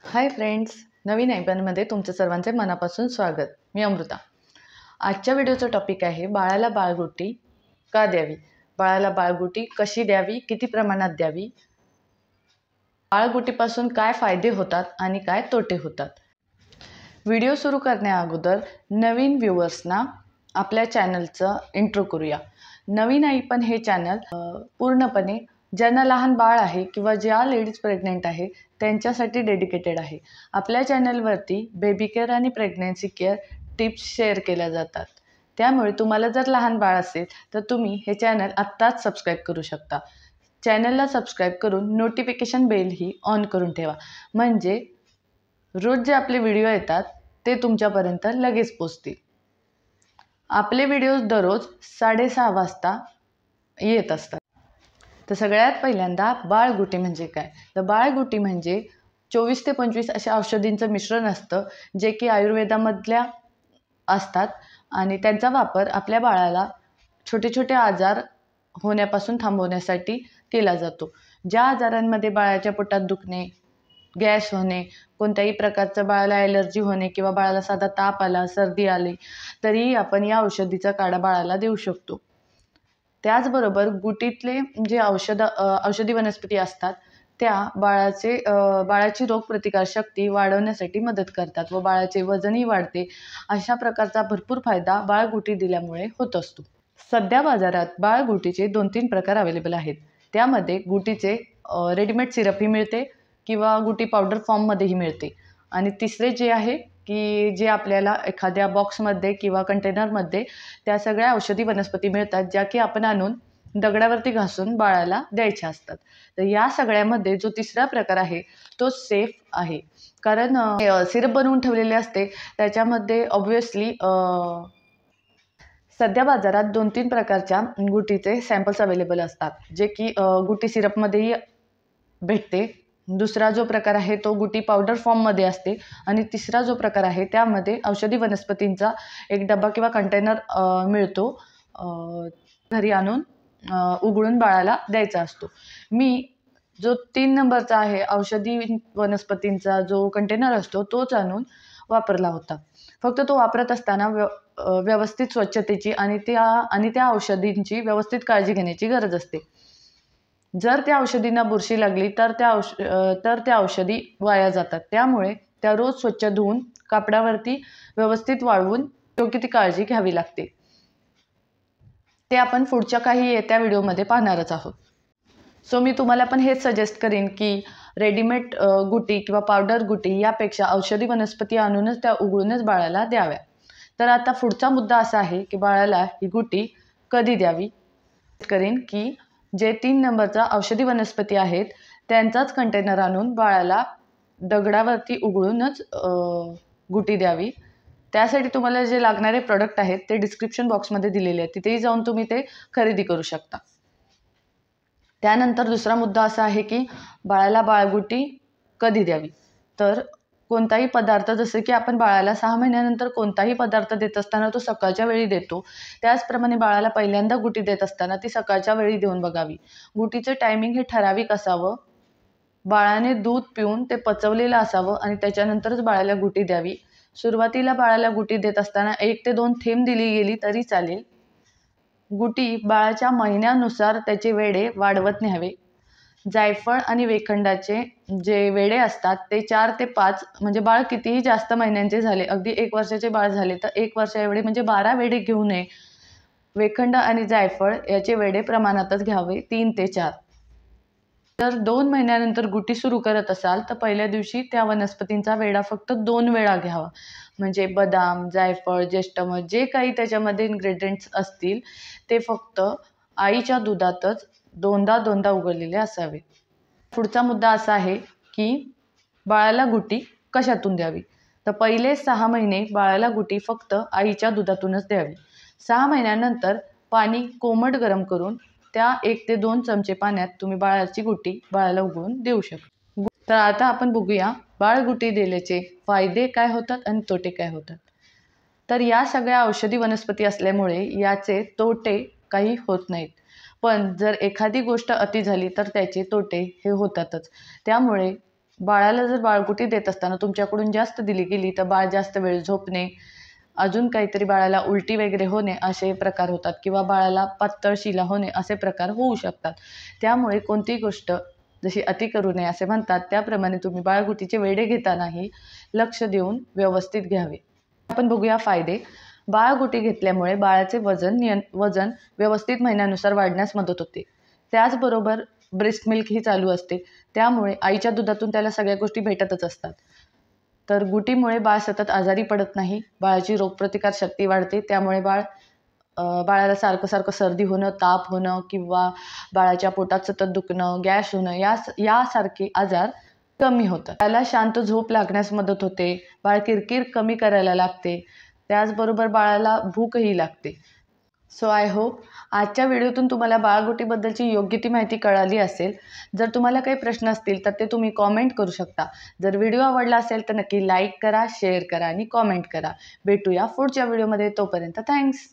Hi friends, नवीन ऐपनमध्ये तुमचं सर्वांचे मनापासून स्वागत. मी अमृता. आजच्या व्हिडिओचा टॉपिक आहे बाळाला बाळगुटी का द्यावी, बाळाला बाळगुटी कशी द्यावी, किती प्रमाणात द्यावी, बाळगुटीपासून काय फायदे होतात आणि काय तोटे होतात. व्हिडिओ सुरू करण्याअगोदर नवीन व्ह्यूअर्सना आपल्या चॅनलचं इंट्रो करूया. नवीन ऐपन हे चॅनल पूर्णपणे ज्यांना लहान बाळ आहे किंवा ज्या लेडीज प्रेग्नेंट आहे त्यांच्यासाठी डेडिकेटेड आहे. आपल्या चॅनलवरती बेबी केअर आणि प्रेग्नन्सी केअर टिप्स शेअर केल्या जातात. त्यामुळे तुम्हाला जर लहान बाळ असेल तर तुम्ही हे चॅनल आत्ताच सबस्क्राईब करू शकता. चॅनलला सबस्क्राईब करून नोटिफिकेशन बेलही ऑन करून ठेवा, म्हणजे रोज जे आपले व्हिडिओ येतात ते तुमच्यापर्यंत लगेच पोचतील. आपले व्हिडिओज दररोज 6:30 वाजता येत असतात. तर सगळ्यात पहिल्यांदा बाळगुटी म्हणजे काय? तर बाळगुटी म्हणजे 24 ते 25 अशा औषधींचं मिश्रण असतं, जे की आयुर्वेदामधल्या असतात आणि त्यांचा वापर आपल्या बाळाला छोटे छोटे आजार होण्यापासून थांबवण्यासाठी केला जातो. ज्या आजारांमध्ये बाळाच्या पोटात दुखणे, गॅस होणे, कोणत्याही प्रकारचं बाळाला ॲलर्जी होणे किंवा बाळाला साधा ताप आला, सर्दी आली तरीही आपण या औषधीचा काढा बाळाला देऊ शकतो. त्याचबरोबर गुटीतले जे औषधी वनस्पती असतात त्या बाळाची रोगप्रतिकारशक्ती वाढवण्यासाठी मदत करतात व बाळाचे वजनही वाढते. अशा प्रकारचा भरपूर फायदा बाळगुटी दिल्यामुळे होत असतो. सध्या बाजारात बाळगुटीचे 2-3 प्रकार अवेलेबल आहेत. त्यामध्ये गुटीचे रेडीमेड सिरपही मिळते किंवा गुटी पावडर फॉर्ममध्येही मिळते. आणि तिसरे जे आहे की जे आपल्याला एखाद्या बॉक्समध्ये किंवा कंटेनरमध्ये त्या सगळ्या औषधी वनस्पती मिळतात, ज्या की आपण आणून दगडावरती घासून बाळाला द्यायच्या असतात. तर या सगळ्यामध्ये जो तिसरा प्रकार आहे तो सेफ आहे, कारण सिरप बनवून ठेवलेले असते. त्याच्यामध्ये ऑब्व्हियसली सध्या बाजारात 2-3 प्रकारच्या गुटीचे सॅम्पल्स अवेलेबल असतात, जे की गुटी सिरपमध्येही भेटते. दुसरा जो प्रकार आहे तो गुटी पावडर फॉर्ममध्ये असते आणि तिसरा जो प्रकार आहे त्यामध्ये औषधी वनस्पतींचा एक डबा किंवा कंटेनर मिळतो, घरी आणून उघडून बाळाला द्यायचा असतो. मी जो 3 नंबरचा आहे औषधी वनस्पतींचा जो कंटेनर असतो तोच आणून वापरला होता. फक्त तो वापरत असताना व्यवस्थित स्वच्छतेची आणि त्या औषधींची व्यवस्थित काळजी घेण्याची गरज असते. जर त्या औषधींना बुरशी लागली तर त्या औषधी वाया जातात. त्यामुळे त्या रोज स्वच्छ धुवून कापडावरती व्यवस्थित वाळवून योग्य ती काळजी घ्यावी लागते. ते आपण पुढच्या काही येत्या व्हिडिओमध्ये पाहणारच आहोत. सो मी तुम्हाला पण हेच सजेस्ट करीन की रेडीमेड गुटी किंवा पावडर गुटी यापेक्षा औषधी वनस्पती आणूनच त्या उघडूनच बाळाला द्याव्या. तर आता पुढचा मुद्दा असा आहे की बाळाला ही गुटी कधी द्यावी. करीन की जे 3 नंबरचा औषधी वनस्पती आहेत त्यांचाच कंटेनर आणून बाळाला दगडावरती उघडूनच गुटी द्यावी. त्यासाठी तुम्हाला जे लागणारे प्रोडक्ट आहेत ते डिस्क्रिप्शन बॉक्समध्ये दिलेले आहेत, तिथेही जाऊन तुम्ही ते खरेदी करू शकता. त्यानंतर दुसरा मुद्दा असा आहे की बाळाला बाळगुटी कधी द्यावी. तर कोणताही पदार्थ, जसं की आपण बाळाला 6 महिन्यानंतर कोणताही पदार्थ देत असताना तो सकाळच्या वेळी देतो, त्याचप्रमाणे बाळाला पहिल्यांदा गुटी देत असताना ती सकाळच्या वेळी देऊन बघावी. गुटीचं टायमिंग हे ठराविक असावं. बाळाने दूध पिऊन ते पचवलेलं असावं आणि त्याच्यानंतरच बाळाला गुटी द्यावी. सुरुवातीला बाळाला गुटी देत असताना 1 ते 2 थेंब दिली गेली तरी चालेल. गुटी बाळाच्या महिन्यानुसार त्याचे वेढे वाढवत न्यावे. जायफळ आणि वेखंडाचे जे वेढे असतात ते 4 ते 5, म्हणजे बाळ कितीही जास्त महिन्यांचे झाले, अगदी 1 वर्षाचे बाळ झाले तर 1 वर्षा एवढे म्हणजे 12 वेढे घेऊ नये. वेखंड आणि जायफळ याचे वेढे प्रमाणातच घ्यावे, 3 ते 4. जर 2 महिन्यानंतर गुटी सुरू करत असाल तर पहिल्या दिवशी त्या वनस्पतींचा वेढा फक्त 2 वेळा घ्यावा. म्हणजे बदाम, जायफळ, ज्येष्ठमध जे काही त्याच्यामध्ये इन्ग्रेडियंट्स असतील ते फक्त आईच्या दुधातच 2दा उघडलेले असावे. पुढचा मुद्दा असा आहे की बाळाला गुटी कशातून द्यावी. तर पहिले 6 महिने बाळाला गुटी फक्त आईच्या दुधातूनच द्यावी. 6 महिन्यानंतर पाणी कोमट गरम करून त्या 1 ते 2 चमचे पाण्यात तुम्ही बाळाची गुटी बाळाला उघडून देऊ शकता. तर आता आपण बघूया बाळगुटी दिल्याचे फायदे काय होतात आणि तोटे काय होतात. तर या सगळ्या औषधी वनस्पती असल्यामुळे याचे तोटे काही होत नाहीत. पण जर एखादी गोष्ट अति झाली तर त्याचे तोटे हे होतातच. त्यामुळे बाळाला जर बाळगुटी देत असताना तुमच्याकडून जास्त दिली गेली तर बाळ जास्त वेळ झोपणे, अजून काहीतरी बाळाला उलटी वगैरे होणे असे प्रकार होतात किंवा बाळाला पातळ शिला होणे असे प्रकार होऊ शकतात. त्यामुळे कोणतीही गोष्ट जशी अति करू नये असे म्हणतात, त्याप्रमाणे तुम्ही बाळगुटीचे वेढे घेतानाही लक्ष देऊन व्यवस्थित घ्यावे. आपण बघूया फायदे. बाळगुटी घेतल्यामुळे बाळाचे वजन व्यवस्थित महिन्यानुसार वाढण्यास मदत होते. त्याचबरोबर ब्रेस्ट मिल्क ही चालू असते, त्यामुळे आईच्या दुधातून त्याला सगळ्या गोष्टी भेटतच असतात. तर गुटीमुळे बाळ सतत आजारी पडत नाही, बाळाची रोगप्रतिकार शक्ती वाढते. त्यामुळे बाळाला सारखं सर्दी होणं, ताप होणं किंवा बाळाच्या पोटात सतत दुखणं, गॅस होणं यासारखे आजार कमी होतात. त्याला शांत झोप लागण्यास मदत होते, बाळ किरकिर कमी करायला लागते, त्याचबरोबर बाळाला भूकही लागते. सो आय होप आजच्या व्हिडिओतून तुम्हाला बाळगुटीबद्दलची योग्य ती माहिती कळाली असेल. जर तुम्हाला काही प्रश्न असतील तर ते तुम्ही कॉमेंट करू शकता. जर व्हिडिओ आवडला असेल तर नक्की लाईक करा, शेअर करा आणि कॉमेंट करा. भेटूया पुढच्या व्हिडिओमध्ये. तोपर्यंत थँक्स.